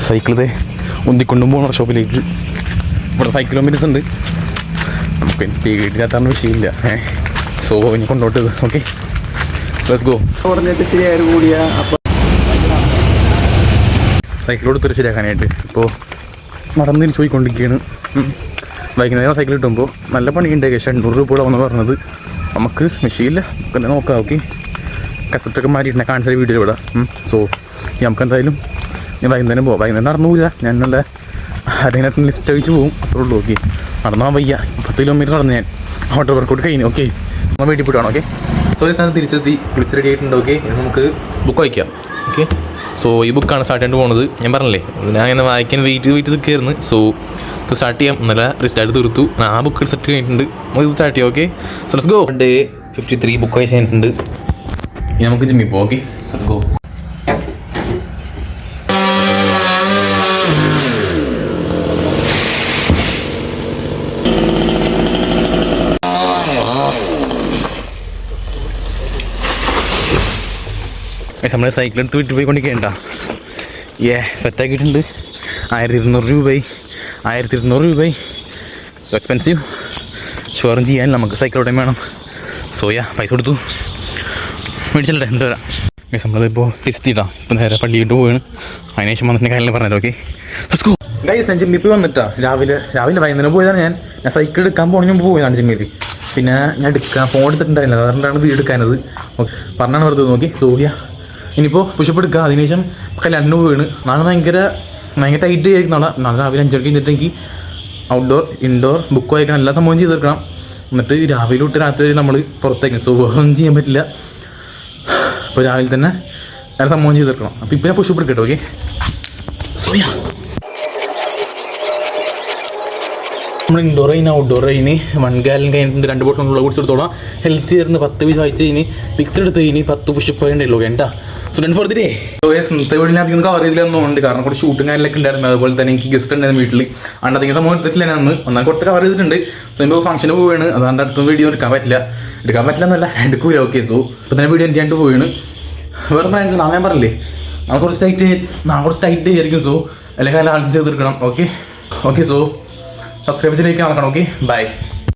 സൈക്കിളേ ഉന്തിക്കൊണ്ടും പോകണം ഷോപ്പിലേക്ക്. ഇവിടെ 5 കിലോമീറ്റേഴ്സ് ഉണ്ട്. നമുക്ക് പേടിയില്ലാത്ത വിഷയമില്ല. സോ ഇനി കൊണ്ടോട്ട്. Okay, let's go. സൈക്കിൾ കൊടുത്തൊരു ശരിയാക്കാനായിട്ട് ഇപ്പോൾ നടന്നിന് പോയിക്കൊണ്ടിരിക്കുകയാണ്. വൈകുന്നേരം സൈക്കിൾ കിട്ടുമ്പോൾ നല്ല പണിയുണ്ട്. ഏകദേശം 800 രൂപ വന്ന് പറഞ്ഞത്. നമുക്ക് മെഷീനില്ല, നമുക്ക് നോക്കാം. ഓക്കെ, കസറ്റൊക്കെ മാറ്റിയിട്ടുണ്ടെ കാണിച്ച വീഡിയോ ഇവിടെ. സോ നമുക്ക് എന്തായാലും ഞാൻ വൈകുന്നേരം പോകാം. വൈകുന്നേരം നടന്നു പോയില്ല, ഞാൻ നല്ല ആരെങ്കിലും ലിഫ്റ്റ് അഴിച്ച് പോകും, അത്രേ ഉള്ളൂ. ഓക്കെ, നടന്നാൽ വയ്യ. 10 കിലോമീറ്റർ നടന്ന് ഞാൻ ഹോട്ടൽ വർക്കൗട്ട് കഴിഞ്ഞു. ഓക്കെ, നമ്മൾ വീട്ടിൽ പോയിട്ടാണ്. ഓക്കെ, സോ ഈ സ്ഥാനം തിരിച്ചെത്തി, കുളിച്ച് റെഡി ആയിട്ടുണ്ട്. ഓക്കെ, നമുക്ക് ബുക്ക് വായിക്കാം. ഓക്കെ, സോ ഈ ബുക്കാണ് സ്റ്റാർട്ട് ചെയ്യേണ്ടി പോകുന്നത്. ഞാൻ പറഞ്ഞില്ലേ, ഞാൻ ഇങ്ങനെ വായിക്കാൻ വെയിറ്റ് നിൽക്കുകയായിരുന്നു. സോ ഇത് സ്റ്റാർട്ട് ചെയ്യാം. നല്ല റിസ്റ്റായിട്ട് തീർത്തു. ആ ബുക്ക് സെറ്റ് കഴിഞ്ഞിട്ടുണ്ട്, നമുക്ക് സ്റ്റാർട്ട് ചെയ്യാം. Okay, so let's go. Day 53 book വായിച്ച് കഴിഞ്ഞിട്ടുണ്ട്. ഇനി നമുക്ക് ജിമ്മിൽ പോകാം. Okay, so let's go. നമ്മൾ സൈക്കിൾ എടുത്ത് വീട്ടിൽ പോയിക്കൊണ്ടിരിക്കേണ്ട. സെറ്റാക്കിയിട്ടുണ്ട്. 1200 രൂപയായി. 1200 രൂപയായി. So expensive. ഷുവറും ചെയ്യാൻ നമുക്ക് സൈക്കിൾ ഉടനെ വേണം. സോയാ പൈസ കൊടുത്തു മേടിച്ചില്ലേ. എന്താ വരാം നമ്മളിപ്പോൾ എത്തിയിട്ടാണ്. ഇപ്പോൾ നേരെ പള്ളിയിട്ട് പോവുകയാണ്. അതിനുശേഷം വന്നിട്ട് കാര്യങ്ങൾ പറഞ്ഞല്ലോ. ഓക്കെ, ഗൈസ് ഞാൻ ജിമ്മിൽ പോയി വന്നിട്ടാ. രാവിലെ വൈകുന്നേരം പോയതാണ്. ഞാൻ സൈക്കിൾ എടുക്കാൻ പോകണമെങ്കിൽ പോയതാണ് ജിമ്മിൽ. പിന്നെ ഞാൻ ഫോൺ എടുത്തിട്ടുണ്ടായില്ല, അതുകൊണ്ടാണ് വീട് എടുക്കാനത്. ഓക്കെ, പറഞ്ഞാണ് വെറുതെ. നോക്കി സോയ ഇനിയിപ്പോൾ പുഷപ്പ് എടുക്കുക. അതിനുശേഷം കല്യാണിന് പോവുകയാണ്. നാളെ ഭയങ്കര ടൈറ്റ് ആയിരിക്കും. നാളെ രാവിലെ 5 മണിക്ക് കഴിഞ്ഞിട്ട് എനിക്ക് ഔട്ട്ഡോർ ഇൻഡോർ ബുക്ക് വായിക്കണം, എല്ലാ സംഭവം ചെയ്ത് തീർക്കണം. എന്നിട്ട് രാവിലെ തൊട്ട് രാത്രി നമ്മൾ പുറത്തേക്കും. സോ ഒന്നും ചെയ്യാൻ പറ്റില്ല. അപ്പോൾ രാവിലെ തന്നെ എല്ലാ സംഭവം ചെയ്ത് തീർക്കണം. അപ്പോൾ ഇപ്പോൾ ഞാൻ പുഷപ്പ് എടുക്കട്ടെ. ഓക്കെ, സോയ നമ്മൾ ഇൻഡോർ കഴിഞ്ഞ് ഔട്ട്ഡോർ കഴിഞ്ഞ് 1 ഗാലൻ കഴിഞ്ഞിട്ട് 2 ബോട്ടിൽ ഉള്ള കുടിച്ച് എടുത്തോളാം. ഹെൽത്തി ആയിരുന്നു. 10 വീട് വായിച്ച് കഴിഞ്ഞ് പിക്ചർ എടുത്ത് കഴിഞ്ഞ് 10 പുഷപ്പ് വേണ്ടല്ലോ. വേണ്ടാ സ്റ്റുഡൻറ്റ് ഫോർ ദി ഡേ. ഇന്നത്തെ വീട്ടിൽ അധികം കവർ ചെയ്തില്ലെന്നുണ്ട്. കാരണം കുറച്ച് ഷൂട്ടും കാര്യങ്ങളൊക്കെ ഉണ്ടായിരുന്നു. അതുപോലെ തന്നെ എനിക്ക് ഗസ്റ്റ് ഉണ്ടായിരുന്നു വീട്ടിൽ. അതുകൊണ്ട് അധികം സംഭവം എടുത്തിട്ടില്ല. ഞാൻ ഒന്നാൽ കുറച്ച് കവർ ചെയ്തിട്ടുണ്ട്. സോ ഇപ്പോൾ ഫംഗ്ഷന് പോവുകയാണ്. അതുകൊണ്ട് അടുത്ത വീഡിയോ എടുക്കാൻ പറ്റില്ല എന്നല്ല, എടുക്കൂല. ഓക്കെ, സോ ഇപ്പോൾ തന്നെ വീഡിയോ എനിക്ക് പോവുകയാണ്. വേറെ പറയാൻ നാളെ ഞാൻ പറഞ്ഞില്ലേ, നാളെ കുറച്ച് ടൈറ്റ് ആയിരിക്കും. സോ അല്ലെങ്കിൽ ആൾ ചെയ്ത് തീർക്കണം. ഓക്കെ, സോ സബ്സ്ക്രൈബ് ചെയ്തിലേക്ക് നടക്കണം. Okay, by.